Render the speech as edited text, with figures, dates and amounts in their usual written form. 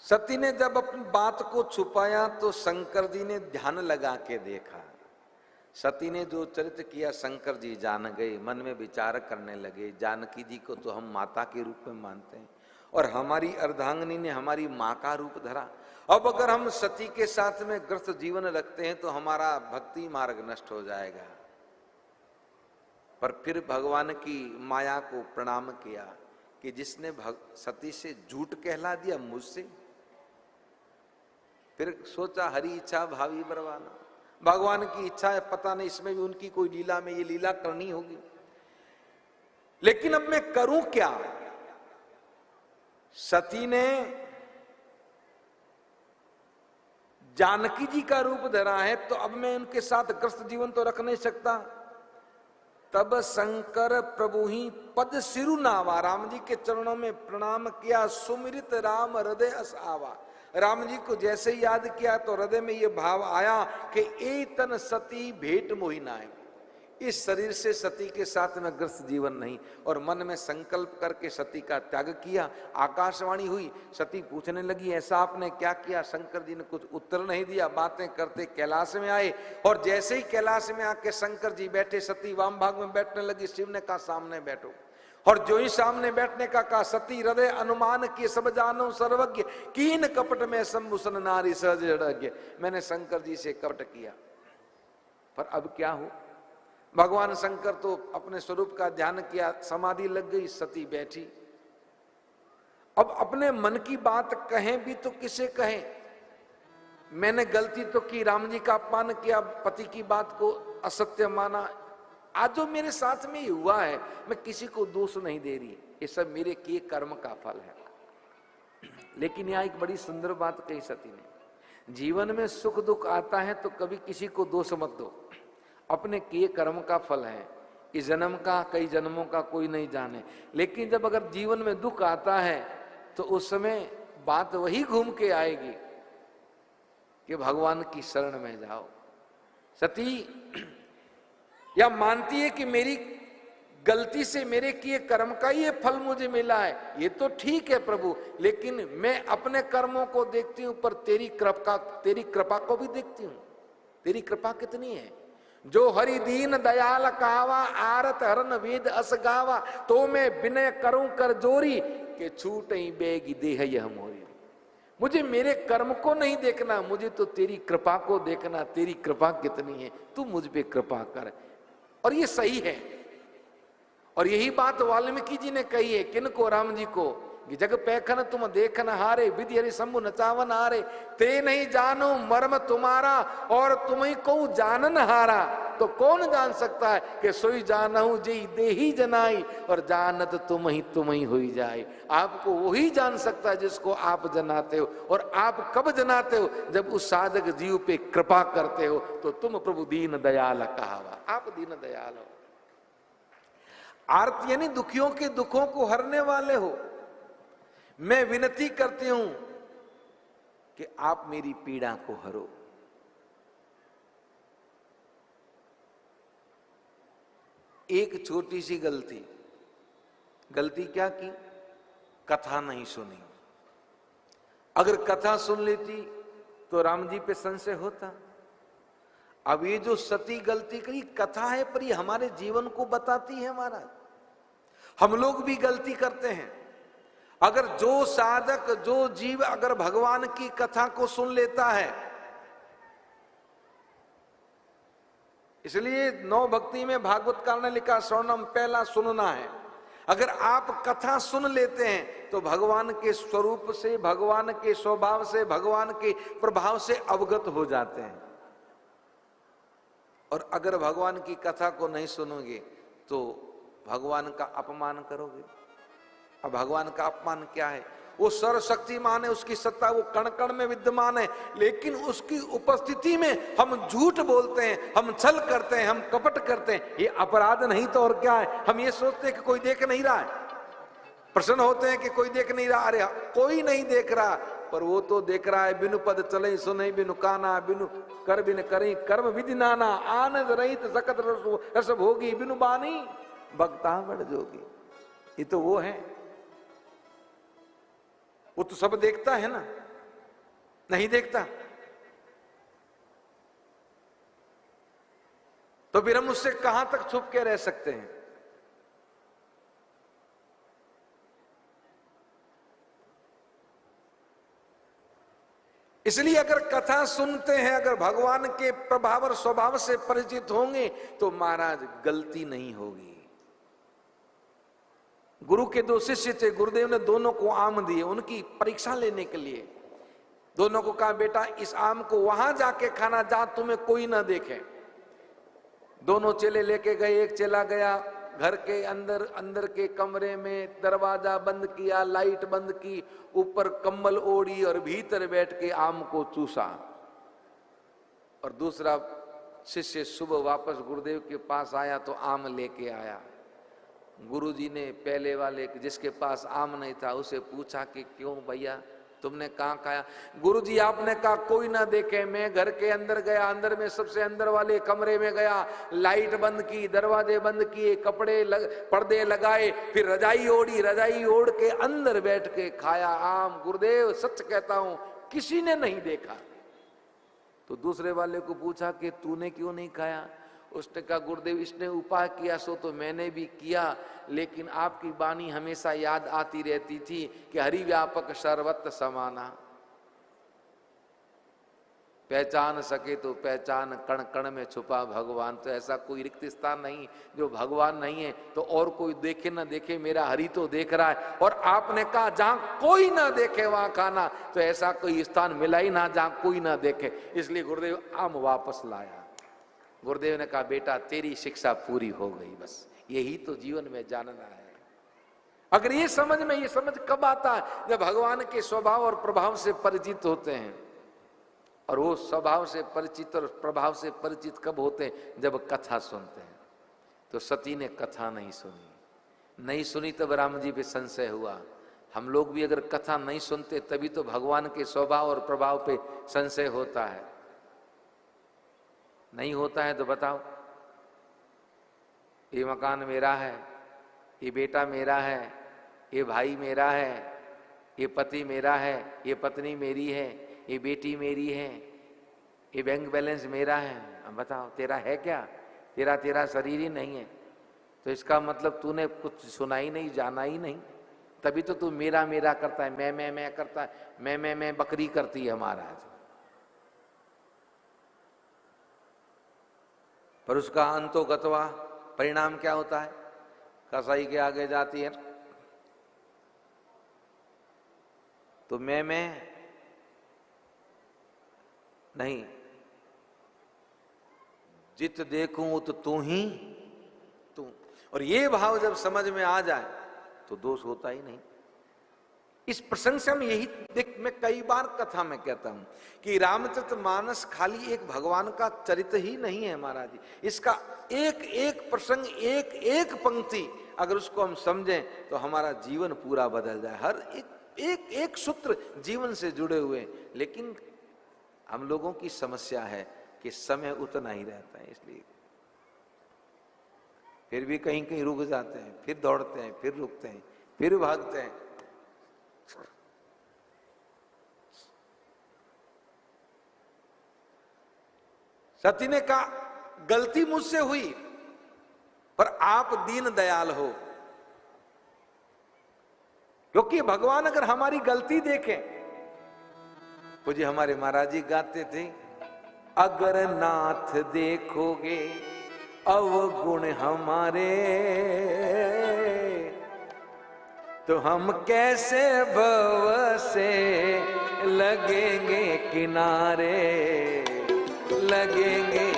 सती ने जब अपनी बात को छुपाया तो शंकर जी ने ध्यान लगा के देखा। सती ने जो चरित्र किया शंकर जी जान गए, मन में विचार करने लगे। जानकी जी को तो हम माता के रूप में मानते हैं और हमारी अर्धांगिनी ने हमारी माँ का रूप धरा। अब अगर हम सती के साथ में ग्रस्त जीवन रखते हैं तो हमारा भक्ति मार्ग नष्ट हो जाएगा। पर फिर भगवान की माया को प्रणाम किया कि जिसने सती से झूठ कहला दिया मुझसे। फिर सोचा हरि इच्छा भावी बरवाना, भगवान की इच्छा है, पता नहीं इसमें भी उनकी कोई लीला में ये लीला करनी होगी, लेकिन अब मैं करूं क्या। सती ने जानकी जी का रूप धरा है तो अब मैं उनके साथ ग्रस्त जीवन तो रख नहीं सकता। तब शंकर प्रभु ही पद सिरु नावा, राम जी के चरणों में प्रणाम किया। सुमिरित राम हृदय अस आवा, राम जी को जैसे ही याद किया तो हृदय में यह भाव आया कि ए तन सती भेंट मोहि नाय, इस शरीर से सती के साथ में ग्रस्त जीवन नहीं। और मन में संकल्प करके सती का त्याग किया। आकाशवाणी हुई, सती पूछने लगी ऐसा आपने क्या किया। शंकर जी ने कुछ उत्तर नहीं दिया। बातें करते कैलाश में आए और जैसे ही कैलाश में आके शंकर जी बैठे, सती वाम भाग में बैठने लगी। शिव ने कहा सामने बैठो, और जो ही सामने बैठने का कहा सती हृदय अनुमान किए सब जानो सर्वज्ञ, कीन कपट में संभूषण नारी सहज हृदय। मैंने शंकर जी से कपट किया, पर अब क्या हो। भगवान शंकर तो अपने स्वरूप का ध्यान किया, समाधि लग गई, सती बैठी। अब अपने मन की बात कहें भी तो किसे कहें। मैंने गलती तो की, राम जी का अपमान किया, पति की बात को असत्य माना। आज जो मेरे साथ में ही हुआ है, मैं किसी को दोष नहीं दे रही, ये सब मेरे किए कर्म का फल है। लेकिन यहां एक बड़ी सुंदर बात कही सती ने, जीवन में सुख दुख आता है तो कभी किसी को दोष मत दो, अपने किए कर्म का फल है। इस जन्म का, कई जन्मों का कोई नहीं जाने। लेकिन जब अगर जीवन में दुख आता है तो उस समय बात वही घूम के आएगी कि भगवान की शरण में जाओ। सती या मानती है कि मेरी गलती से मेरे किए कर्म का ये फल मुझे मिला है, ये तो ठीक है प्रभु, लेकिन मैं अपने कर्मों को देखती हूं पर तेरी कृपा को भी देखती हूं। तेरी कृपा कितनी है। जो हरि दीन दयाल कहावा, आरत हरन वेद अस गावा, तो मैं विनय करूं कर जोरी, के छूट ही बेगी देह यह मोरी। मुझे मेरे कर्म को नहीं देखना, मुझे तो तेरी कृपा को देखना। तेरी कृपा कितनी है, तू मुझ पे कृपा कर। और ये सही है। और यही बात वाल्मीकि जी ने कही है, किनको, राम जी को, कि जग पैखन तुम देखन हारे, विधि हरि शंभु नचावन हारे, ते नहीं जानो मर्म तुम्हारा, और तुम ही को जानन हारा। तो कौन जान सकता है कि सोई जानहु जी देही जनाई, और जानत तुम ही हुई जाए। आपको वही जान सकता है जिसको आप जनाते हो। और आप कब जनाते हो, जब उस साधक जीव पे कृपा करते हो। तो तुम प्रभु दीन दयाल कहावा, आप दीन दयाल हो। आर्त यानी दुखियों के दुखों को हरने वाले हो। मैं विनती करती हूं कि आप मेरी पीड़ा को हरो। एक छोटी सी गलती क्या की, कथा नहीं सुनी। अगर कथा सुन लेती तो राम जी पे संशय होता। अब ये जो सती गलती करी, कथा है पर ये हमारे जीवन को बताती है। हमारा, हम लोग भी गलती करते हैं। अगर जो साधक, जो जीव अगर भगवान की कथा को सुन लेता है, इसलिए नौ भक्ति में भागवतकार ने लिखा स्वर्णम पहला सुनना है। अगर आप कथा सुन लेते हैं तो भगवान के स्वरूप से, भगवान के स्वभाव से, भगवान के प्रभाव से अवगत हो जाते हैं। और अगर भगवान की कथा को नहीं सुनोगे तो भगवान का अपमान करोगे। अब भगवान का अपमान क्या है, वो सर्वशक्तिमान है, उसकी सत्ता वो कण कण में विद्यमान है, लेकिन उसकी उपस्थिति में हम झूठ बोलते हैं, हम छल करते हैं, हम कपट करते हैं। ये अपराध नहीं तो और क्या है। हम ये सोचते हैं कि कोई देख नहीं रहा है, प्रसन्न होते हैं कि कोई देख नहीं रहा। अरे कोई नहीं देख रहा, पर वो तो देख रहा है। बिनु पद चले सुने बिनु काना, बिनु कर बिन करें कर्म विधि नाना, आनंद रहित सकत रस भोगी, बिनु बानी भक्ता बड़ जोगी। ये तो वो है, वो तो सब देखता है ना। नहीं देखता। तो फिर हम उससे कहां तक छुप के रह सकते हैं? इसलिए अगर कथा सुनते हैं, अगर भगवान के प्रभाव और स्वभाव से परिचित होंगे तो महाराज गलती नहीं होगी। गुरु के दो शिष्य थे, गुरुदेव ने दोनों को आम दिए उनकी परीक्षा लेने के लिए। दोनों को कहा बेटा इस आम को वहां जाके खाना जहां तुम्हें कोई ना देखे। दोनों चेले लेके गए। एक चेला गया घर के अंदर के कमरे में, दरवाजा बंद किया, लाइट बंद की, ऊपर कंबल ओढ़ी और भीतर बैठ के आम को चूसा। और दूसरा शिष्य सुबह वापस गुरुदेव के पास आया तो आम लेके आया। गुरुजी ने पहले वाले जिसके पास आम नहीं था उसे पूछा कि क्यों भैया तुमने कहाँ खाया? गुरुजी आपने कहा कोई ना देखे। मैं घर के अंदर गया, अंदर में सबसे अंदर वाले कमरे में गया, लाइट बंद की, दरवाजे बंद किए, पर्दे लगाए, फिर रजाई ओढ़ी, रजाई ओढ़ के अंदर बैठ के खाया आम। गुरुदेव सच कहता हूं किसी ने नहीं देखा। तो दूसरे वाले को पूछा कि तूने क्यों नहीं खाया? उसने कहा गुरुदेव इसने उपाय किया सो तो मैंने भी किया, लेकिन आपकी वाणी हमेशा याद आती रहती थी कि हरि व्यापक सर्वत्र समाना। पहचान सके तो पहचान, कण कण में छुपा भगवान। तो ऐसा कोई रिक्त स्थान नहीं जो भगवान नहीं है। तो और कोई देखे ना देखे, मेरा हरि तो देख रहा है। और आपने कहा जहां कोई ना देखे वहां खाना, तो ऐसा कोई स्थान मिला ही ना जहां कोई ना देखे। इसलिए गुरुदेव आम वापस लाया। गुरुदेव ने कहा बेटा तेरी शिक्षा पूरी हो गई, बस यही तो जीवन में जानना है। अगर ये समझ कब आता है? जब भगवान के स्वभाव और प्रभाव से परिचित होते हैं। और वो स्वभाव से परिचित और प्रभाव से परिचित कब होते हैं? जब कथा सुनते हैं। तो सती ने कथा नहीं सुनी तब राम जी पे संशय हुआ। हम लोग भी अगर कथा नहीं सुनते तभी तो भगवान के स्वभाव और प्रभाव पे संशय होता है। नहीं होता है तो बताओ, ये मकान मेरा है, ये बेटा मेरा है, ये भाई मेरा है, ये पति मेरा है, ये पत्नी मेरी है, ये बेटी मेरी है, ये बैंक बैलेंस मेरा है। अब बताओ तेरा है क्या? तेरा शरीर ही नहीं है। तो इसका मतलब तूने कुछ सुना ही नहीं, जाना ही नहीं, तभी तो तू मेरा मेरा करता है, मैं करता है, मैं बकरी करती है महाराज। पर उसका अंतोगतवा परिणाम क्या होता है? कसाई के आगे जाती है तो मैं नहीं, जित देखूं तो तू ही तू। और ये भाव जब समझ में आ जाए तो दोष होता ही नहीं। इस प्रसंग से हम यही देख, मैं कई बार कथा में कहता हूं कि रामचरितमानस खाली एक भगवान का चरित्र ही नहीं है महाराज जी। इसका एक एक प्रसंग, एक एक पंक्ति अगर उसको हम समझें तो हमारा जीवन पूरा बदल जाए। हर एक सूत्र जीवन से जुड़े हुए। लेकिन हम लोगों की समस्या है कि समय उतना ही रहता है, इसलिए फिर भी कहीं कहीं रुक जाते हैं, फिर दौड़ते हैं, फिर रुकते हैं, फिर भागते हैं। सती ने कहा गलती मुझसे हुई पर आप दीन दयाल हो। क्योंकि भगवान अगर हमारी गलती देखें, पूज्य हमारे महाराज जी गाते थे, अगर नाथ देखोगे अवगुण हमारे तो हम कैसे भव से लगेंगे किनारे, लगेंगे